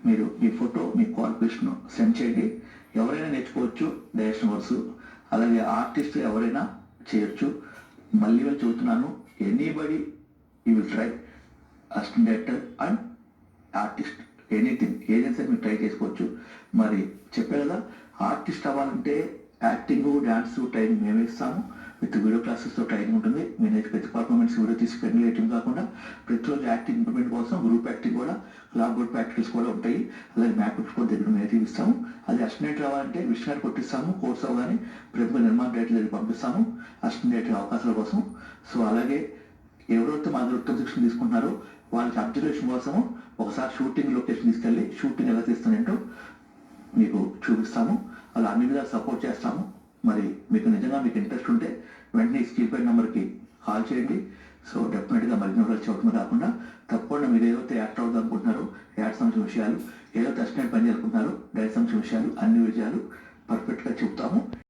మీరు మీ ఫోటో మీ qualification send చేయండి. ఎవరైనా నేర్చుకోవచ్చు డైరెక్షన్ వర్క్స్, అలాగే ఆర్టిస్ట్ ఎవరైనా చేయొచ్చు. మళ్ళీ వెళ్ళి చెబుతున్నాను, anybody you will try assistant director and artist, anything ఏదైనా సరే మీరు ట్రై చేసుకోవచ్చు. మరి చెప్పే కదా, ఆర్టిస్ట్ అవ్వాలంటే యాక్టింగ్ డ్యాన్స్ ట్రైనింగ్ మేమే ఇస్తాము. విత్ వీడియో క్లాసెస్తో ట్రైనింగ్ ఉంటుంది. మీరు ప్రతి పర్ఫార్మెన్స్ వీడియో తీసి పెరిగేయటం కాకుండా ప్రతిరోజు యాక్టింగ్ ఇంప్రూవ్మెంట్ కోసం గ్రూప్ యాక్టింగ్ కూడా, క్లాబ్ బోర్డ్ ప్రాక్టీస్ కూడా ఉంటాయి. అలాగే మ్యాకప్స్ కూడా దగ్గర మేము తీపిస్తాము. అది అసిస్టెంట్ రావాలంటే విషయాలు కొట్టిస్తాము. కోర్స్ అవ్వగానే ప్రముఖ నిర్మాణ డైరెక్టర్ దగ్గర పంపిస్తాము అసిస్టెంట్ డైరెక్టర్ అవకాశాల కోసం. సో అలాగే ఎవరైతే మా దగ్గర ఉత్తమ శిక్షణ తీసుకుంటున్నారో వాళ్ళకి అబ్జర్వేషన్ కోసము ఒకసారి షూటింగ్ లొకేషన్ తీసుకెళ్ళి షూటింగ్ ఎలా తీస్తానంటో మీకు చూపిస్తాము. అలా అన్ని విధాలు సపోర్ట్ చేస్తాము. మరి మీకు నిజంగా మీకు ఇంట్రెస్ట్ ఉంటే వెంటనే స్క్రీన్ పై నెంబర్కి కాల్ చేయండి. సో డెఫినెట్గా మరిన్ని వివరాలు చెప్పడమే కాకుండా తప్పకుండా మీరు ఏదైతే యాక్టర్ అవుదాం అనుకుంటున్నారో యాడ్ సంబంధించిన విషయాలు, ఏదైతే అసిస్టెంట్ పని చేయాలనుకుంటున్నారో డైరెక్ట్ సంబంధించిన విషయాలు, అన్ని విషయాలు పర్ఫెక్ట్గా చెప్తాను.